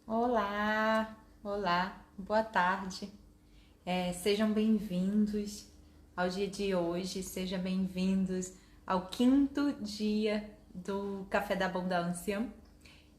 Olá, olá, boa tarde. Sejam bem-vindos ao dia de hoje, sejam bem-vindos ao quinto dia do Café da Abundância.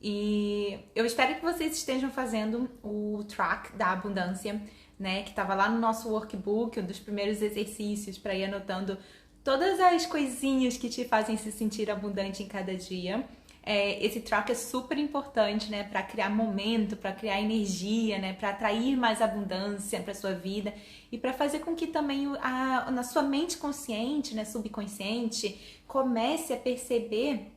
E eu espero que vocês estejam fazendo o track da abundância, né? Que estava lá no nosso workbook, um dos primeiros exercícios para ir anotando todas as coisinhas que te fazem se sentir abundante em cada dia. Esse track é super importante, né, para criar momento, para criar energia, né, para atrair mais abundância para sua vida e para fazer com que também na sua mente consciente, né, subconsciente, comece a perceber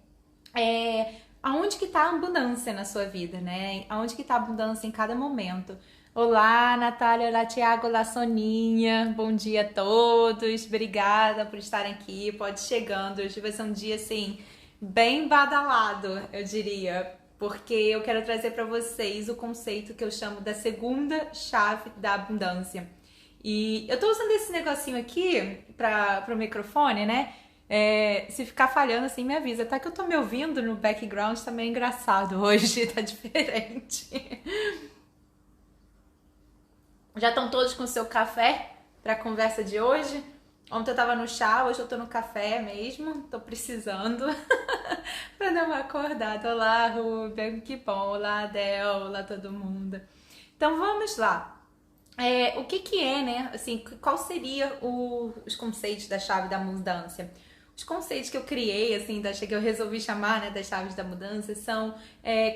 aonde que tá a abundância na sua vida, né? Aonde que tá a abundância em cada momento. Olá, Natália, olá, Tiago, olá, Soninha. Bom dia a todos. Obrigada por estarem aqui. Pode ir chegando. Hoje vai ser um dia assim bem badalado, eu diria, porque eu quero trazer para vocês o conceito que eu chamo da segunda chave da abundância. E eu tô usando esse negocinho aqui para o microfone, né? Se ficar falhando assim, me avisa. Tá que eu tô me ouvindo no background, tá meio engraçado hoje, tá diferente. Já estão todos com o seu café para a conversa de hoje? Ontem eu tava no chá, hoje eu tô no café mesmo, tô precisando pra dar uma acordada. Olá, Rubem, que bom. Olá, Adel, olá todo mundo. Então vamos lá. O que que é, né? Assim, qual seria os conceitos da chave da mudança? Os conceitos que eu criei, assim, que eu resolvi chamar, né, das chaves da mudança, são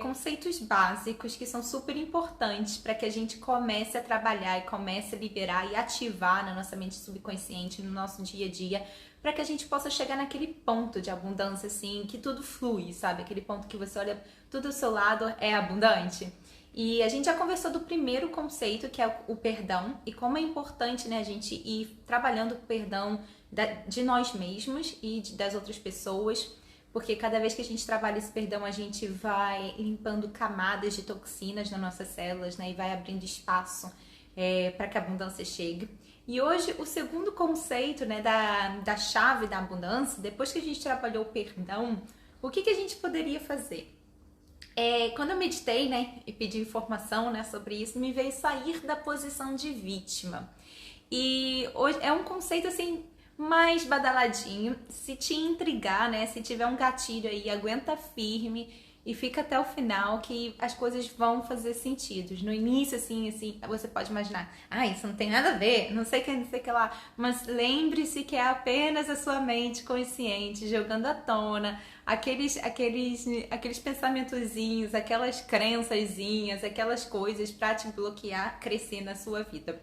conceitos básicos que são super importantes para que a gente comece a trabalhar e comece a liberar e ativar na nossa mente subconsciente, no nosso dia a dia, para que a gente possa chegar naquele ponto de abundância, assim, que tudo flui, sabe? Aquele ponto que você olha, tudo ao seu lado é abundante. E a gente já conversou do primeiro conceito, que é o perdão, e como é importante, né, a gente ir trabalhando o perdão de nós mesmos e das outras pessoas, porque cada vez que a gente trabalha esse perdão, a gente vai limpando camadas de toxinas nas nossas células, né, e vai abrindo espaço para que a abundância chegue. E hoje, o segundo conceito, né, da chave da abundância, depois que a gente trabalhou o perdão, o que a gente poderia fazer? Quando eu meditei, né, e pedi informação, né, sobre isso, me veio sair da posição de vítima. E hoje é um conceito assim mais badaladinho. Se te intrigar, né, se tiver um gatilho aí, aguenta firme e fica até o final que as coisas vão fazer sentido. No início, assim, você pode imaginar, isso não tem nada a ver, não sei o que, não sei o que lá. Mas lembre-se que é apenas a sua mente consciente jogando à tona aqueles pensamentozinhos, aquelas crençazinhas, aquelas coisas para te bloquear, crescer na sua vida.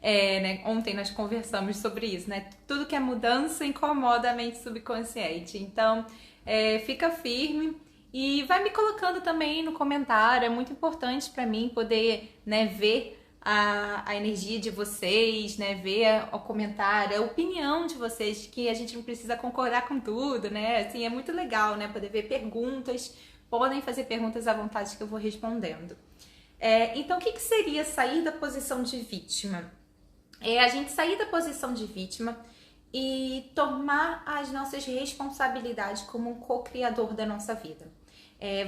Né, ontem nós conversamos sobre isso, né? Tudo que é mudança incomoda a mente subconsciente. Então, fica firme e vai me colocando também no comentário. É muito importante para mim poder, né, ver a energia de vocês, né, ver o comentário, a opinião de vocês, que a gente não precisa concordar com tudo, né? Assim, é muito legal, né, poder ver perguntas. Podem fazer perguntas à vontade que eu vou respondendo. Então, o que seria sair da posição de vítima? A gente sair da posição de vítima e tomar as nossas responsabilidades como um co-criador da nossa vida.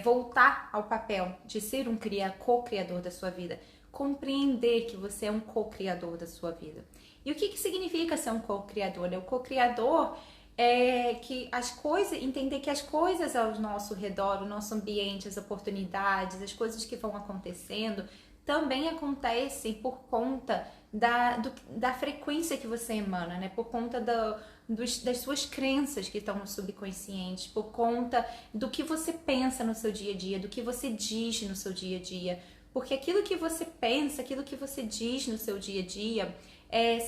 Voltar ao papel de ser um co-criador da sua vida. Compreender que você é um co-criador da sua vida. E o que significa ser um co-criador? O co-criador que as coisas, entender que as coisas ao nosso redor, o nosso ambiente, as oportunidades, as coisas que vão acontecendo, também acontecem por conta da frequência que você emana, né? Por conta das suas crenças que estão no subconsciente, por conta do que você pensa no seu dia a dia, do que você diz no seu dia a dia. Porque aquilo que você pensa, aquilo que você diz no seu dia a dia,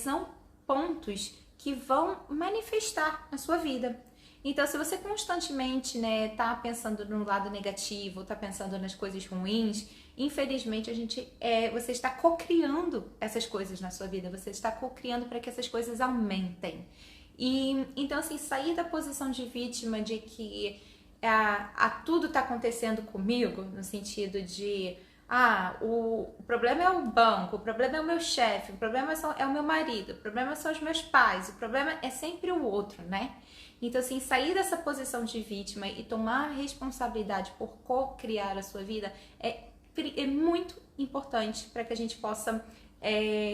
são pontos que vão manifestar na sua vida. Então, se você constantemente, né, tá pensando no lado negativo, tá pensando nas coisas ruins, infelizmente você está co-criando essas coisas na sua vida, você está co-criando para que essas coisas aumentem. E então, assim, sair da posição de vítima, de que tudo tá acontecendo comigo, no sentido de o problema é o banco, o problema é o meu chefe, o problema é o meu marido, o problema são os meus pais, o problema é sempre o outro, né? Então, assim, sair dessa posição de vítima e tomar a responsabilidade por co-criar a sua vida é é muito importante para que a gente possa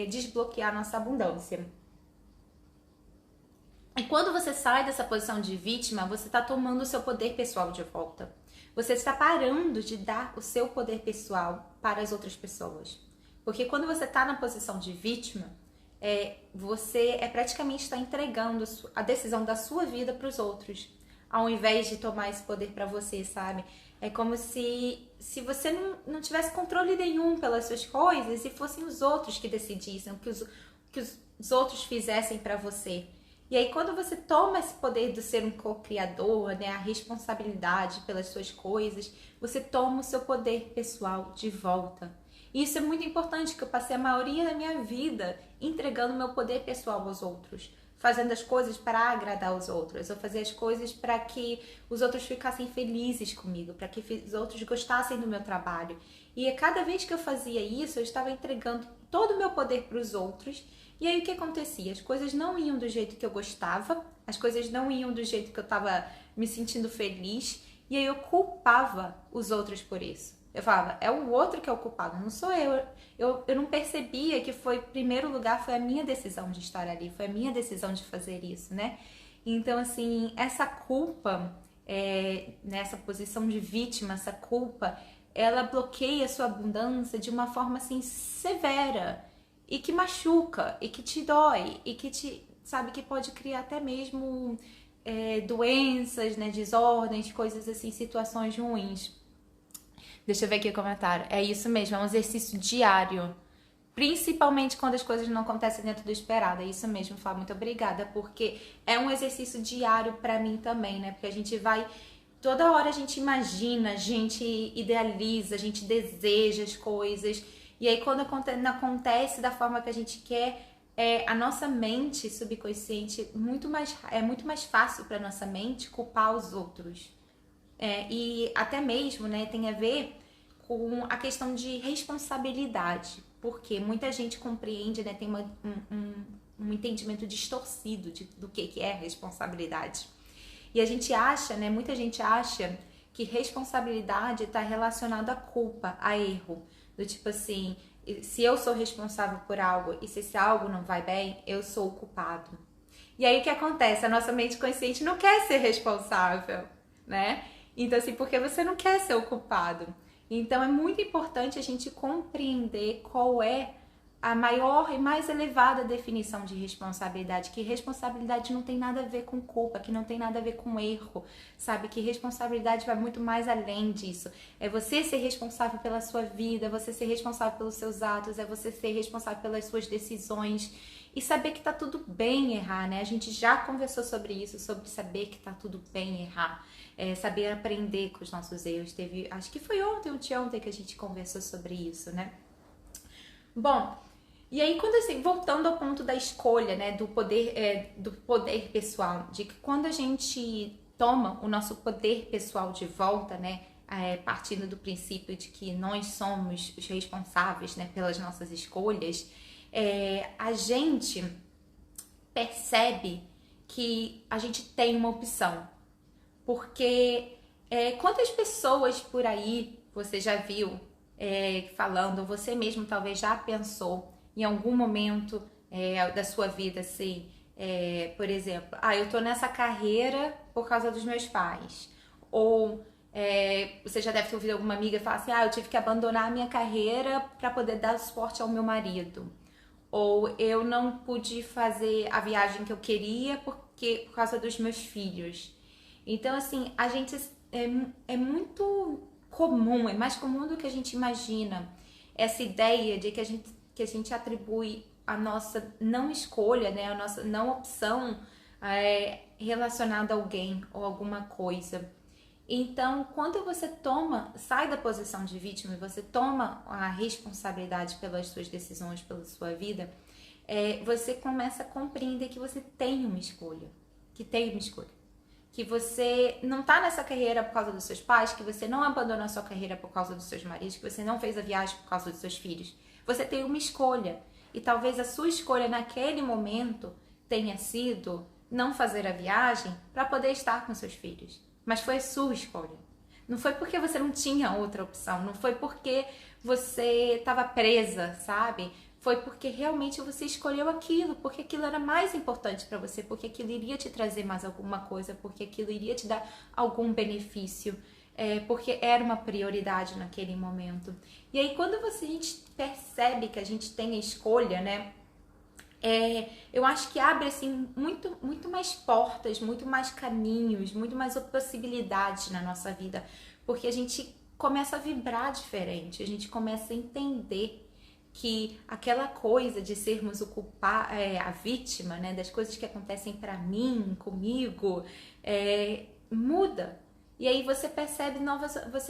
desbloquear nossa abundância. E quando você sai dessa posição de vítima, você está tomando o seu poder pessoal de volta. Você está parando de dar o seu poder pessoal para as outras pessoas. Porque quando você está na posição de vítima, você praticamente está entregando a decisão da sua vida para os outros, ao invés de tomar esse poder para você, sabe? É como se você não tivesse controle nenhum pelas suas coisas e fossem os outros que decidissem, que os outros fizessem para você. E aí, quando você toma esse poder de ser um co-criador, né, a responsabilidade pelas suas coisas, você toma o seu poder pessoal de volta. E isso é muito importante, que eu passei a maioria da minha vida entregando meu poder pessoal aos outros, fazendo as coisas para agradar os outros. Eu fazia as coisas para que os outros ficassem felizes comigo, para que os outros gostassem do meu trabalho. E cada vez que eu fazia isso, eu estava entregando todo o meu poder para os outros. E aí o que acontecia? As coisas não iam do jeito que eu gostava, as coisas não iam do jeito que eu estava me sentindo feliz, e aí eu culpava os outros por isso. Eu falava, é o outro que é o culpado, não sou eu. Eu não percebia que foi, em primeiro lugar, foi a minha decisão de estar ali, foi a minha decisão de fazer isso, né? Então, assim, essa culpa, nessa posição de vítima, essa culpa, ela bloqueia a sua abundância de uma forma, assim, severa. E que machuca, e que te dói, e que sabe, que pode criar até mesmo doenças, né, desordens, coisas assim, situações ruins. Deixa eu ver aqui o comentário. É isso mesmo, é um exercício diário. Principalmente quando as coisas não acontecem dentro do esperado. É isso mesmo, Fábio, muito obrigada. Porque é um exercício diário pra mim também, né? Porque a gente vai... Toda hora a gente imagina, a gente idealiza, a gente deseja as coisas... E aí, quando não acontece da forma que a gente quer, a nossa mente subconsciente é muito mais fácil para nossa mente culpar os outros. E até mesmo, né, tem a ver com a questão de responsabilidade. Porque muita gente compreende, né, tem um entendimento distorcido do que é responsabilidade. E a gente acha, né, muita gente acha que responsabilidade está relacionada à culpa, a erro. Do tipo assim, se eu sou responsável por algo e se esse algo não vai bem, eu sou o culpado. E aí o que acontece? A nossa mente consciente não quer ser responsável, né? Então assim, porque você não quer ser o culpado. Então é muito importante a gente compreender qual é a maior e mais elevada definição de responsabilidade, que responsabilidade não tem nada a ver com culpa, que não tem nada a ver com erro, sabe? Que responsabilidade vai muito mais além disso. É você ser responsável pela sua vida, é você ser responsável pelos seus atos, é você ser responsável pelas suas decisões e saber que tá tudo bem errar, né? A gente já conversou sobre isso, sobre saber que tá tudo bem errar, saber aprender com os nossos erros. Acho que foi ontem ou anteontem que a gente conversou sobre isso, né? Bom, e aí, quando assim, voltando ao ponto da escolha, né, do poder pessoal, de que quando a gente toma o nosso poder pessoal de volta, né, partindo do princípio de que nós somos os responsáveis, né, pelas nossas escolhas, a gente percebe que a gente tem uma opção. Porque quantas pessoas por aí você já viu falando, você mesmo talvez já pensou em algum momento da sua vida, assim, por exemplo, eu tô nessa carreira por causa dos meus pais. Ou você já deve ter ouvido alguma amiga falar assim, eu tive que abandonar a minha carreira para poder dar suporte ao meu marido. Ou eu não pude fazer a viagem que eu queria por causa dos meus filhos. Então, assim, a gente é muito comum, é mais comum do que a gente imagina, essa ideia de que a gente atribui a nossa não escolha, né, a nossa não opção relacionada a alguém ou alguma coisa. Então, quando você sai da posição de vítima e você toma a responsabilidade pelas suas decisões, pela sua vida, você começa a compreender que você tem uma escolha, que você não tá nessa carreira por causa dos seus pais, que você não abandonou a sua carreira por causa dos seus maridos, que você não fez a viagem por causa dos seus filhos. Você tem uma escolha. E talvez a sua escolha naquele momento tenha sido não fazer a viagem para poder estar com seus filhos. Mas foi a sua escolha. Não foi porque você não tinha outra opção, não foi porque você estava presa, sabe? Foi porque realmente você escolheu aquilo, porque aquilo era mais importante para você, porque aquilo iria te trazer mais alguma coisa, porque aquilo iria te dar algum benefício, porque era uma prioridade naquele momento. E aí quando a gente percebe que a gente tem a escolha, né? Eu acho que abre assim muito mais portas, muito mais caminhos, muito mais possibilidades na nossa vida, porque a gente começa a vibrar diferente, a gente começa a entender que aquela coisa de sermos a vítima, né, das coisas que acontecem para mim, comigo, muda. E aí você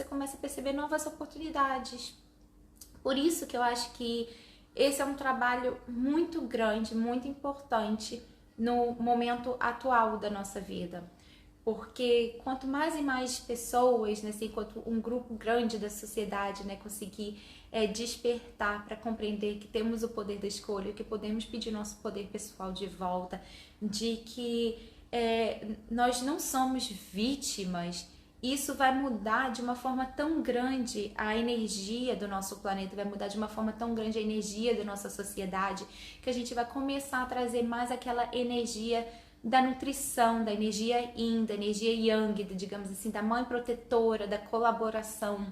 começa a perceber novas oportunidades. Por isso que eu acho que esse é um trabalho muito grande, muito importante no momento atual da nossa vida. Porque quanto mais e mais pessoas, né, assim, quanto um grupo grande da sociedade, né, conseguir despertar para compreender que temos o poder da escolha, que podemos pedir nosso poder pessoal de volta, de que nós não somos vítimas, isso vai mudar de uma forma tão grande a energia do nosso planeta, vai mudar de uma forma tão grande a energia da nossa sociedade, que a gente vai começar a trazer mais aquela energia da nutrição, da energia yin, da energia yang, digamos assim, da mãe protetora, da colaboração.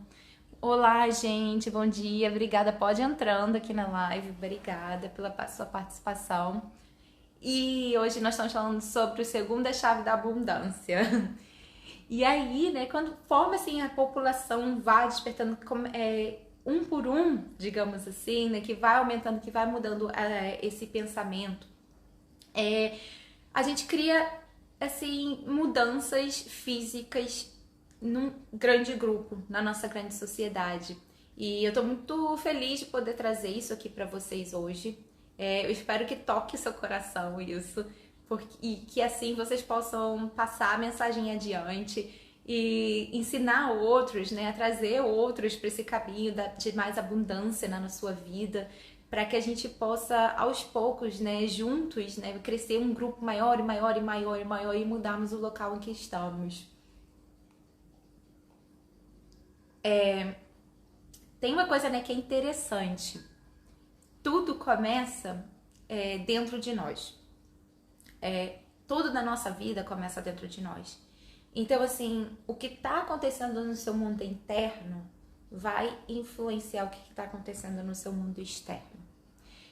Olá, gente, bom dia, obrigada, pode entrando aqui na live, obrigada pela sua participação. E hoje nós estamos falando sobre a segunda chave da abundância. E aí, né, quando forma assim a população vai despertando um por um, digamos assim, né, que vai aumentando, que vai mudando esse pensamento, a gente cria assim mudanças físicas num grande grupo, na nossa grande sociedade. E eu tô muito feliz de poder trazer isso aqui para vocês hoje. Eu espero que toque seu coração isso, e que assim vocês possam passar a mensagem adiante e ensinar outros, né, a trazer outros para esse caminho de mais abundância na sua vida, para que a gente possa aos poucos, né, juntos, né, crescer um grupo maior e maior e maior e maior e mudarmos o local em que estamos. Tem uma coisa, né, que é interessante. Tudo começa dentro de nós. Tudo na nossa vida começa dentro de nós. Então, assim, o que está acontecendo no seu mundo interno vai influenciar o que está acontecendo no seu mundo externo.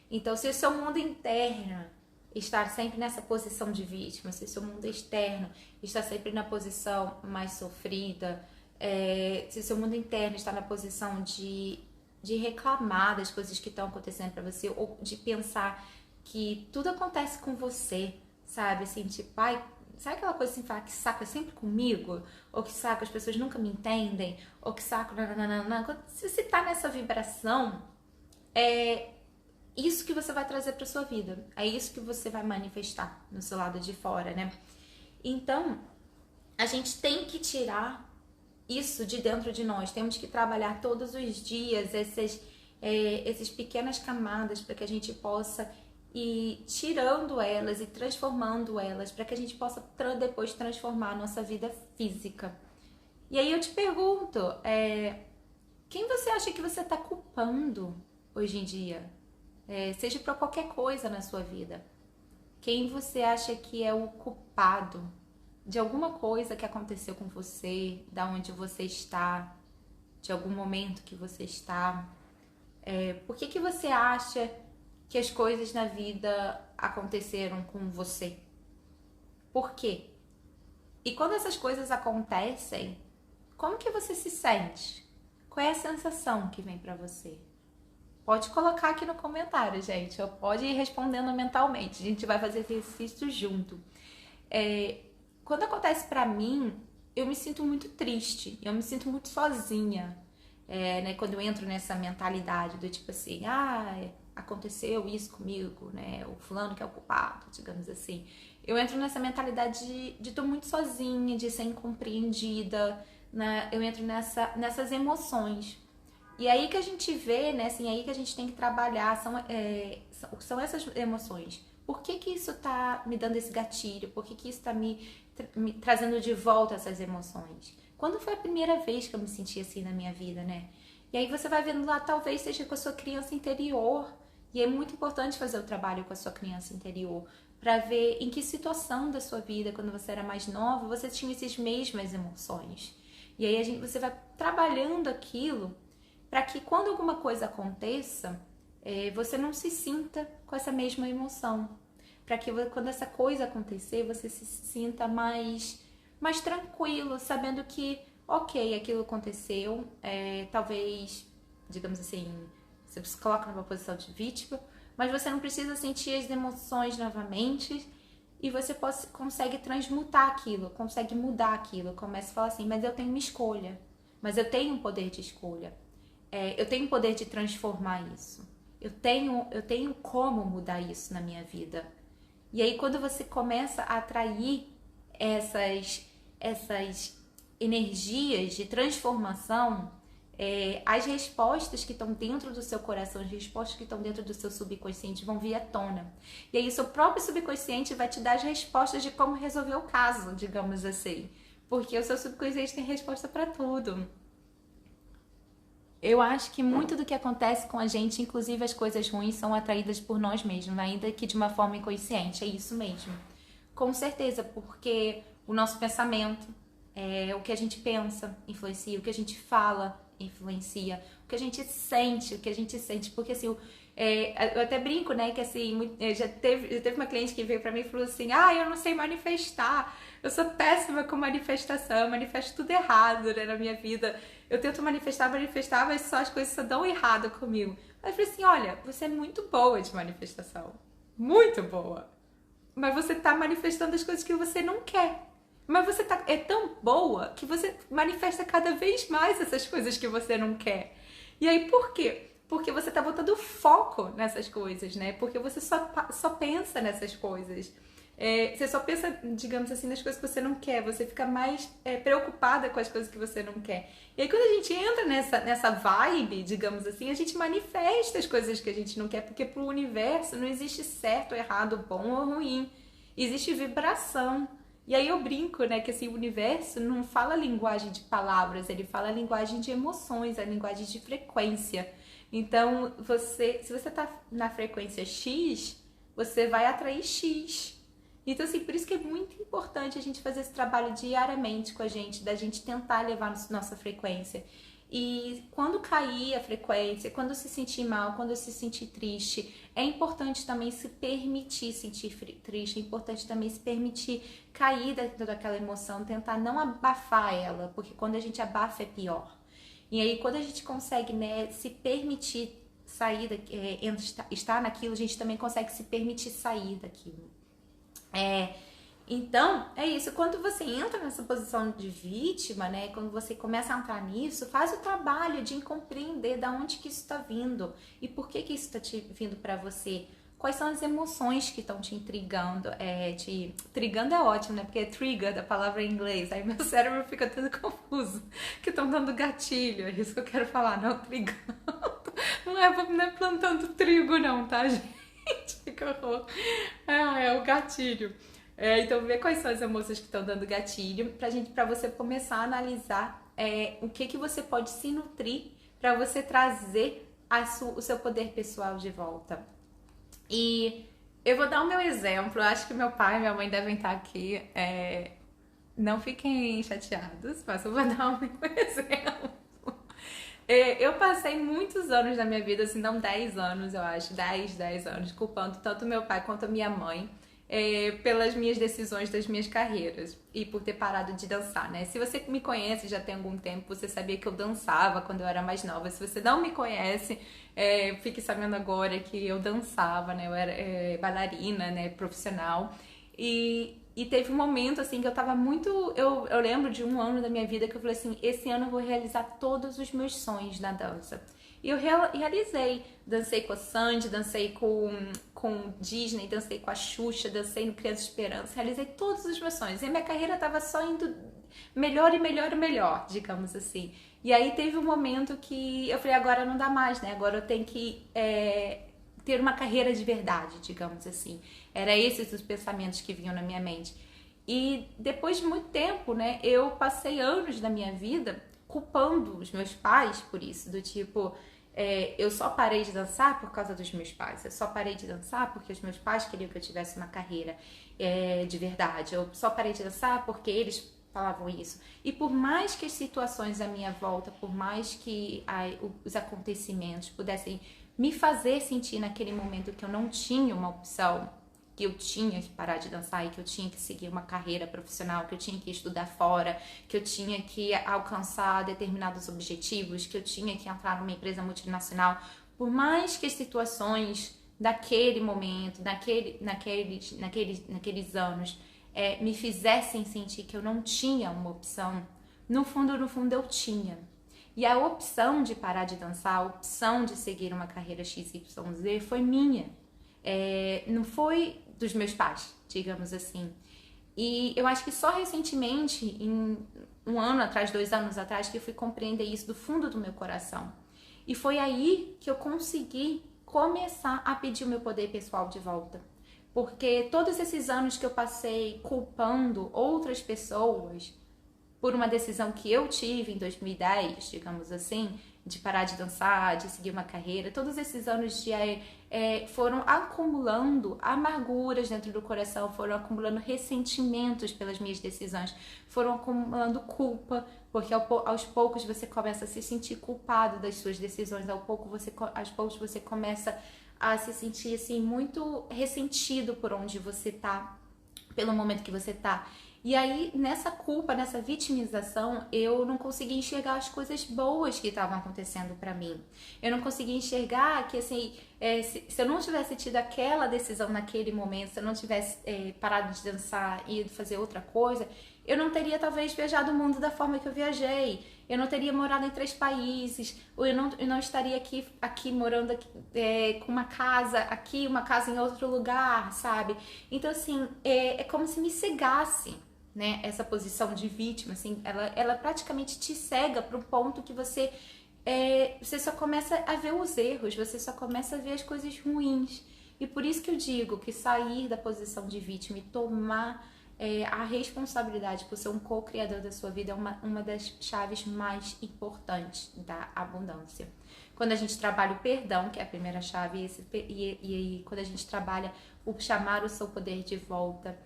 Então, se o seu mundo interno está sempre nessa posição de vítima, se o seu mundo externo está sempre na posição mais sofrida, se o seu mundo interno está na posição de reclamar das coisas que estão acontecendo para você, ou de pensar que tudo acontece com você, sabe? Assim, tipo, ai, sabe aquela coisa assim, falar que saco é sempre comigo? Ou que saco as pessoas nunca me entendem? Ou que saco, nananana. Se você tá nessa vibração, é isso que você vai trazer pra sua vida. É isso que você vai manifestar no seu lado de fora, né? Então, a gente tem que tirar isso de dentro de nós. Temos que trabalhar todos os dias essas pequenas camadas para que a gente possa ir tirando elas e transformando elas, para que a gente possa depois transformar a nossa vida física. E aí eu te pergunto, quem você acha que você está culpando hoje em dia? Seja para qualquer coisa na sua vida. Quem você acha que é o culpado de alguma coisa que aconteceu com você, da onde você está, de algum momento que você está? Por que você acha que as coisas na vida aconteceram com você? Por quê? E quando essas coisas acontecem, como que você se sente? Qual é a sensação que vem pra você? Pode colocar aqui no comentário, gente, ou pode ir respondendo mentalmente. A gente vai fazer esse exercício junto. Quando acontece pra mim, eu me sinto muito triste, eu me sinto muito sozinha, né? Quando eu entro nessa mentalidade do tipo assim, aconteceu isso comigo, né? O fulano que é o culpado, digamos assim. Eu entro nessa mentalidade de tô muito sozinha, de ser incompreendida, né? Eu entro nessas emoções. E aí que a gente vê, né? Assim, aí que a gente tem que trabalhar são essas emoções. Por que isso tá me dando esse gatilho? Por que isso tá me trazendo de volta essas emoções? Quando foi a primeira vez que eu me senti assim na minha vida, né? E aí você vai vendo lá, talvez seja com a sua criança interior. E é muito importante fazer o trabalho com a sua criança interior, para ver em que situação da sua vida, quando você era mais nova, você tinha essas mesmas emoções. E aí você vai trabalhando aquilo para que quando alguma coisa aconteça, você não se sinta com essa mesma emoção. Para que quando essa coisa acontecer, você se sinta mais tranquilo, sabendo que, ok, aquilo aconteceu, talvez, digamos assim, você se coloca numa posição de vítima, mas você não precisa sentir as emoções novamente e você consegue transmutar aquilo, consegue mudar aquilo. Começa a falar assim, mas eu tenho uma escolha, mas eu tenho um poder de escolha, eu tenho o poder de transformar isso, eu tenho como mudar isso na minha vida. E aí quando você começa a atrair essas energias de transformação, as respostas que estão dentro do seu coração, as respostas que estão dentro do seu subconsciente vão vir à tona. E aí o seu próprio subconsciente vai te dar as respostas de como resolver o caso, digamos assim. Porque o seu subconsciente tem resposta para tudo. Eu acho que muito do que acontece com a gente, inclusive as coisas ruins, são atraídas por nós mesmos, ainda que de uma forma inconsciente. É isso mesmo. Com certeza, porque o nosso pensamento, o que a gente pensa influencia, o que a gente fala influencia, o que a gente sente, porque assim, eu até brinco, né, que assim, já teve uma cliente que veio pra mim e falou assim, eu não sei manifestar, eu sou péssima com manifestação, eu manifesto tudo errado, né, na minha vida, eu tento manifestar, mas só as coisas só dão errado comigo. Aí eu falei assim, olha, você é muito boa de manifestação, muito boa, mas você tá manifestando as coisas que você não quer. Mas você é tão boa que você manifesta cada vez mais essas coisas que você não quer. E aí, por quê? Porque você tá botando foco nessas coisas, né? Porque você só pensa nessas coisas. Você só pensa, digamos assim, nas coisas que você não quer. Você fica mais preocupada com as coisas que você não quer. E aí, quando a gente entra nessa vibe, digamos assim, a gente manifesta as coisas que a gente não quer. Porque pro universo não existe certo, errado, bom ou ruim. Existe vibração. E aí eu brinco, né, que assim, o universo não fala linguagem de palavras, ele fala linguagem de emoções, a linguagem de frequência. Então, se você tá na frequência X, você vai atrair X. Então, assim, por isso que é muito importante a gente fazer esse trabalho diariamente com a gente, da gente tentar levar nossa frequência. E quando cair a frequência, quando se sentir mal, quando se sentir triste, é importante também se permitir sentir triste, é importante também se permitir cair dentro daquela emoção, tentar não abafar ela, porque quando a gente abafa é pior. E aí quando a gente consegue, né, se permitir sair, estar naquilo, a gente também consegue se permitir sair daquilo. Então, é isso. Quando você entra nessa posição de vítima, né? Quando você começa a entrar nisso, faz o trabalho de compreender da onde que isso está vindo e por que isso está vindo para você. Quais são as emoções que estão te intrigando? Trigando é ótimo, né? Porque é trigger, da palavra em inglês. Aí meu cérebro fica todo confuso. Que estão dando gatilho. É isso que eu quero falar. Não, trigando. Não é plantando trigo, não, tá, gente? Que horror. É o gatilho. Então, ver quais são as emoções que estão dando gatilho pra você começar a analisar o que você pode se nutrir para você trazer o seu poder pessoal de volta. E eu vou dar o meu exemplo. Eu acho que meu pai e minha mãe devem estar aqui. Não fiquem chateados, mas eu vou dar o meu exemplo. Eu passei muitos anos na minha vida, assim, não 10 anos, eu acho, 10 anos, culpando tanto meu pai quanto a minha mãe pelas minhas decisões das minhas carreiras e por ter parado de dançar, né? Se você me conhece já tem algum tempo, você sabia que eu dançava quando eu era mais nova. Se você não me conhece, fique sabendo agora que eu dançava, né? Eu era bailarina, né? Profissional. E teve um momento, assim, que eu tava muito... Eu lembro de um ano da minha vida que eu falei assim, esse ano eu vou realizar todos os meus sonhos na dança. E eu realizei. Dancei com a Sandy, dancei com Disney, dancei com a Xuxa, dancei no Criança Esperança. Realizei todos os meus sonhos. E a minha carreira tava só indo melhor e melhor e melhor, digamos assim. E aí teve um momento que eu falei, agora não dá mais, né? Agora eu tenho que... ter uma carreira de verdade, digamos assim. Era esses os pensamentos que vinham na minha mente. E depois de muito tempo, né, eu passei anos da minha vida culpando os meus pais por isso, do tipo, eu só parei de dançar por causa dos meus pais, eu só parei de dançar porque os meus pais queriam que eu tivesse uma carreira de verdade, eu só parei de dançar porque eles falavam isso. E por mais que as situações à minha volta, por mais que os acontecimentos pudessem me fazer sentir naquele momento que eu não tinha uma opção, que eu tinha que parar de dançar e que eu tinha que seguir uma carreira profissional, que eu tinha que estudar fora, que eu tinha que alcançar determinados objetivos, que eu tinha que entrar numa empresa multinacional, por mais que as situações daquele momento, naqueles anos, me fizessem sentir que eu não tinha uma opção, no fundo eu tinha. E a opção de parar de dançar, a opção de seguir uma carreira XYZ foi minha. Não foi dos meus pais, digamos assim. E eu acho que só recentemente, em 1 ano atrás, 2 anos atrás, que eu fui compreender isso do fundo do meu coração. E foi aí que eu consegui começar a pedir o meu poder pessoal de volta. Porque todos esses anos que eu passei culpando outras pessoas por uma decisão que eu tive em 2010, digamos assim, de parar de dançar, de seguir uma carreira, todos esses anos foram acumulando amarguras dentro do coração, foram acumulando ressentimentos pelas minhas decisões, foram acumulando culpa, porque aos poucos você começa a se sentir culpado das suas decisões, aos poucos você começa a se sentir assim muito ressentido por onde você tá, pelo momento que você tá. E aí, nessa culpa, nessa vitimização, eu não conseguia enxergar as coisas boas que estavam acontecendo pra mim. Eu não conseguia enxergar que, assim, se eu não tivesse tido aquela decisão naquele momento, se eu não tivesse parado de dançar e ido fazer outra coisa, eu não teria, talvez, viajado o mundo da forma que eu viajei. Eu não teria morado em 3 países, ou eu não estaria aqui morando com uma casa aqui, uma casa em outro lugar, sabe? Então, assim, é como se me cegasse, né, essa posição de vítima, assim, ela praticamente te cega pro ponto que você só começa a ver os erros, você só começa a ver as coisas ruins. E por isso que eu digo que sair da posição de vítima e tomar a responsabilidade por ser um co-criador da sua vida é uma das chaves mais importantes da abundância. Quando a gente trabalha o perdão, que é a primeira chave, e quando a gente trabalha o chamar o seu poder de volta,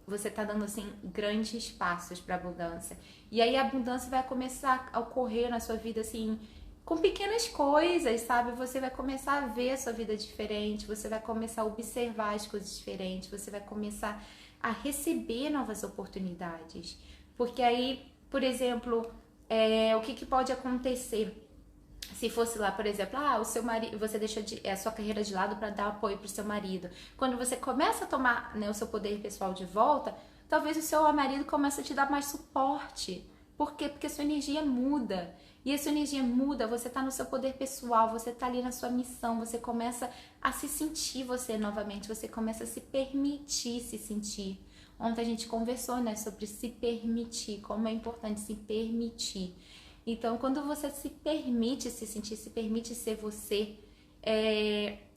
você está dando assim grandes passos para a abundância. E aí a abundância vai começar a ocorrer na sua vida assim com pequenas coisas, sabe? Você vai começar a ver a sua vida diferente, você vai começar a observar as coisas diferentes, você vai começar a receber novas oportunidades. Porque aí, por exemplo, o que pode acontecer? Se fosse lá, por exemplo, o seu marido, você deixa a sua carreira de lado para dar apoio para o seu marido. Quando você começa a tomar, né, o seu poder pessoal de volta, talvez o seu marido comece a te dar mais suporte. Por quê? Porque a sua energia muda. E a sua energia muda, você está no seu poder pessoal, você está ali na sua missão, você começa a se sentir você novamente, você começa a se permitir se sentir. Ontem a gente conversou, né, sobre se permitir, como é importante se permitir. Então, quando você se permite se sentir, se permite ser você,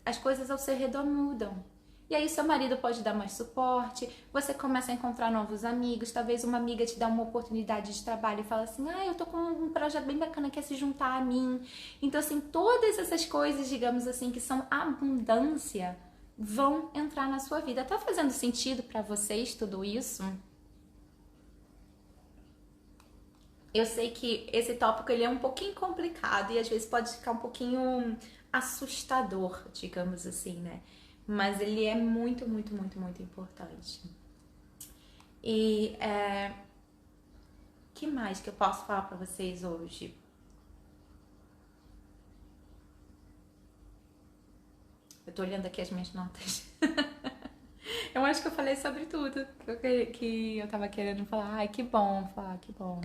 as coisas ao seu redor mudam. E aí seu marido pode dar mais suporte, você começa a encontrar novos amigos, talvez uma amiga te dá uma oportunidade de trabalho e fala assim, eu tô com um projeto bem bacana, quer se juntar a mim. Então, assim, todas essas coisas, digamos assim, que são abundância, vão entrar na sua vida. Tá fazendo sentido pra vocês tudo isso? Eu sei que esse tópico ele é um pouquinho complicado e às vezes pode ficar um pouquinho assustador, digamos assim, né? Mas ele é muito, muito, muito, muito importante. E que mais que eu posso falar pra vocês hoje? Eu tô olhando aqui as minhas notas. Eu acho que eu falei sobre tudo que eu tava querendo falar. Ai, que bom falar, que bom.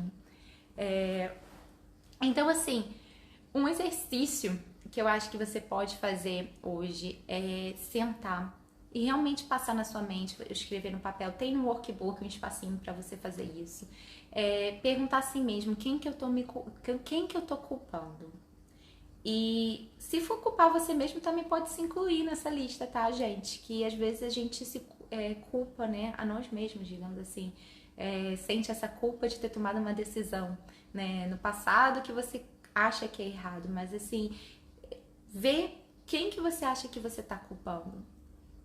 Então, assim, um exercício que eu acho que você pode fazer hoje é sentar e realmente passar na sua mente, escrever no papel. Tem no workbook um espacinho para você fazer isso. Perguntar a si mesmo quem que eu tô culpando. E se for culpar você mesmo, também pode se incluir nessa lista, tá, gente? Que às vezes a gente culpa, né, a nós mesmos, digamos assim. Sente essa culpa de ter tomado uma decisão, né, no passado que você acha que é errado, mas assim, vê quem que você acha que você tá culpando.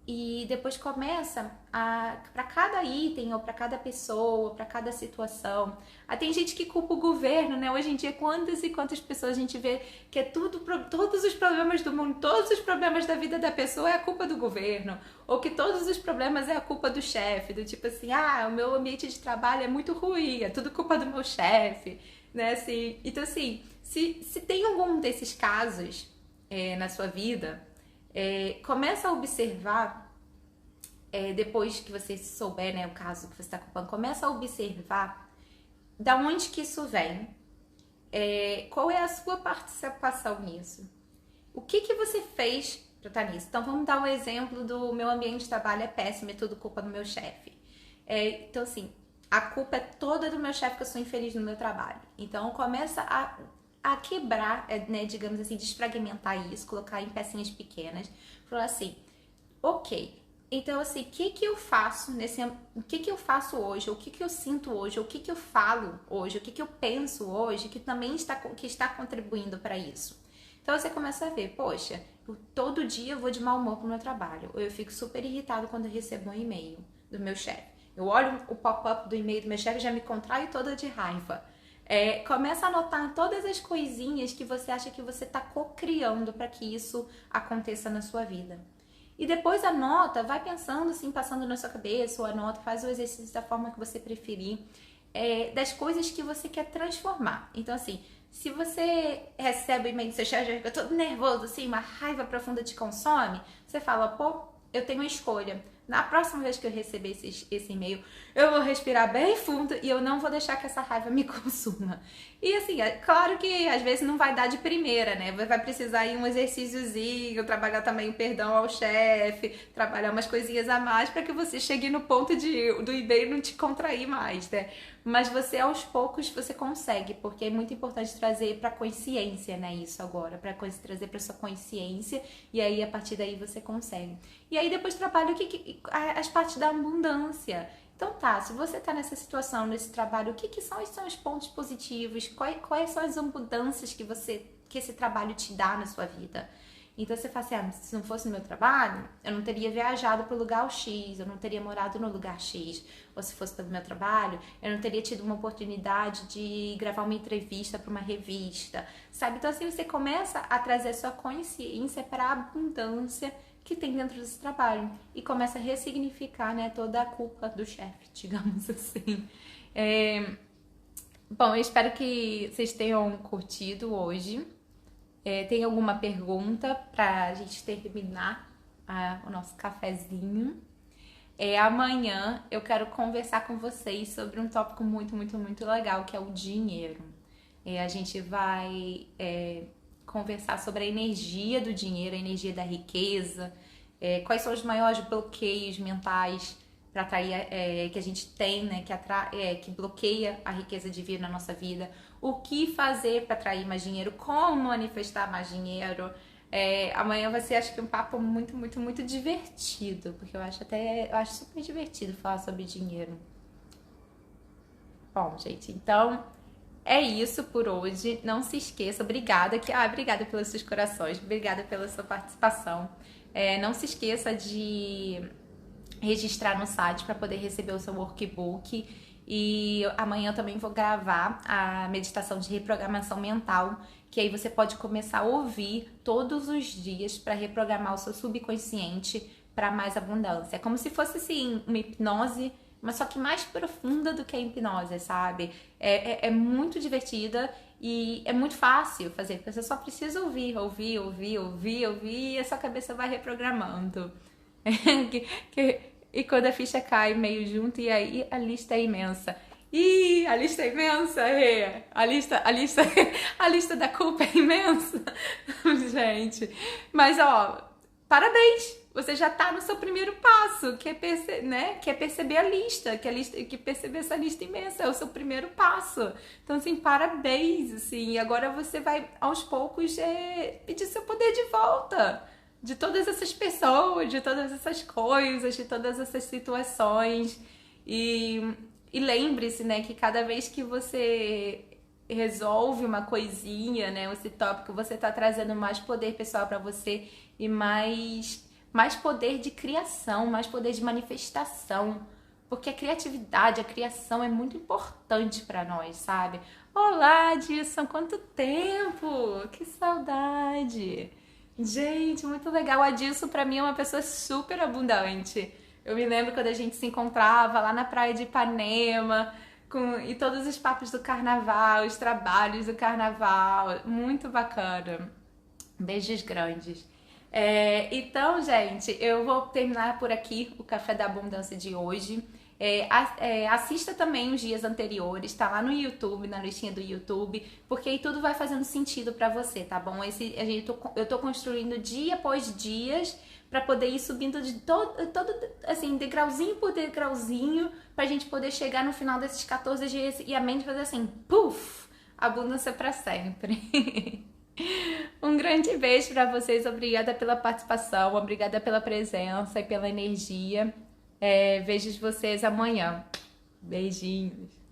E depois começa para cada item, ou para cada pessoa, para cada situação. Tem gente que culpa o governo, né? Hoje em dia, quantas e quantas pessoas a gente vê que todos os problemas do mundo, todos os problemas da vida da pessoa é a culpa do governo. Ou que todos os problemas é a culpa do chefe. Do tipo assim, o meu ambiente de trabalho é muito ruim, é tudo culpa do meu chefe. Né? Assim, então, assim, se tem algum desses casos na sua vida, começa a observar, depois que você souber, né, o caso que você está culpando, começa a observar da onde que isso vem, qual é a sua participação nisso, o que você fez para estar nisso. Então vamos dar um exemplo do meu ambiente de trabalho é péssimo, é tudo culpa do meu chefe. Então assim, a culpa é toda do meu chefe que eu sou infeliz no meu trabalho. Então começa a quebrar, né, digamos assim, desfragmentar isso, colocar em pecinhas pequenas, falar assim, ok, então assim, o que eu faço o que eu faço hoje, o que eu sinto hoje, o que eu falo hoje, o que eu penso hoje, que também está contribuindo para isso. Então você começa a ver, poxa, todo dia eu vou de mau humor pro meu trabalho, ou eu fico super irritado quando eu recebo um e-mail do meu chefe. Eu olho o pop-up do e-mail do meu chefe e já me contraio toda de raiva. Começa a anotar todas as coisinhas que você acha que você está co-criando para que isso aconteça na sua vida. E depois anota, vai pensando assim, passando na sua cabeça, ou anota, faz o exercício da forma que você preferir, das coisas que você quer transformar. Então assim, se você recebe o e-mail do seu chefe e fica todo nervoso, assim, uma raiva profunda te consome, você fala, pô, eu tenho uma escolha. Na próxima vez que eu receber esse e-mail, eu vou respirar bem fundo e eu não vou deixar que essa raiva me consuma. E assim, é claro que às vezes não vai dar de primeira, né? Vai precisar ir um exercíciozinho, trabalhar também o perdão ao chefe, trabalhar umas coisinhas a mais para que você chegue no ponto do e-mail não te contrair mais, né? Mas você aos poucos você consegue, porque é muito importante trazer para consciência, né, isso agora, para trazer para sua consciência, e aí a partir daí você consegue. E aí depois trabalha as partes da abundância. Então tá, se você tá nessa situação, nesse trabalho, o que são os pontos positivos? Quais são as abundâncias que esse trabalho te dá na sua vida? Então você fala assim, se não fosse o meu trabalho, eu não teria viajado para o lugar X, eu não teria morado no lugar X. Ou se fosse pelo meu trabalho, eu não teria tido uma oportunidade de gravar uma entrevista para uma revista, sabe? Então assim você começa a trazer a sua consciência para a abundância que tem dentro desse trabalho e começa a ressignificar, né, toda a culpa do chefe, digamos assim. Bom, eu espero que vocês tenham curtido hoje. Tem alguma pergunta pra gente terminar o nosso cafezinho? Amanhã eu quero conversar com vocês sobre um tópico muito, muito, muito legal, que é o dinheiro. A gente vai conversar sobre a energia do dinheiro, a energia da riqueza, quais são os maiores bloqueios mentais para atrair, que a gente tem, né, que bloqueia a riqueza de vir na nossa vida, o que fazer para atrair mais dinheiro, como manifestar mais dinheiro. Amanhã vai ser, acho que, um papo muito, muito, muito divertido, porque eu acho super divertido falar sobre dinheiro. Bom, gente, então é isso por hoje. Não se esqueça, obrigada pelos seus corações, obrigada pela sua participação. Não se esqueça de registrar no site para poder receber o seu workbook. E amanhã eu também vou gravar a meditação de reprogramação mental, que aí você pode começar a ouvir todos os dias para reprogramar o seu subconsciente para mais abundância. É como se fosse assim, uma hipnose, mas só que mais profunda do que a hipnose, sabe? É muito divertida e é muito fácil fazer, porque você só precisa ouvir, e a sua cabeça vai reprogramando. E quando a ficha cai meio junto, e aí a lista é imensa. Ih, a lista é imensa, a lista da culpa é imensa. Gente, mas ó, parabéns! Você já tá no seu primeiro passo, que é perceber a lista, que perceber essa lista imensa, é o seu primeiro passo. Então, assim, parabéns, assim, e agora você vai, aos poucos, pedir seu poder de volta, de todas essas pessoas, de todas essas coisas, de todas essas situações. E lembre-se, né, que cada vez que você resolve uma coisinha, né, esse tópico, você tá trazendo mais poder pessoal para você e mais poder de criação, mais poder de manifestação. Porque a criatividade, a criação é muito importante para nós, sabe? Olá, Dilson, quanto tempo! Que saudade! Gente, muito legal. A Dilson, pra mim, é uma pessoa super abundante. Eu me lembro quando a gente se encontrava lá na praia de Ipanema, e todos os papos do carnaval, os trabalhos do carnaval. Muito bacana. Beijos grandes. Então, gente, eu vou terminar por aqui o Café da Abundância de hoje. Assista também os dias anteriores, tá lá no YouTube, na listinha do YouTube, porque aí tudo vai fazendo sentido pra você, tá bom? Eu tô construindo dia após dias pra poder ir subindo de todo assim, degrauzinho por degrauzinho, pra gente poder chegar no final desses 14 dias e a mente fazer assim, puf, abundância pra sempre. Um grande beijo pra vocês, obrigada pela participação, obrigada pela presença e pela energia. Vejo vocês amanhã. Beijinhos.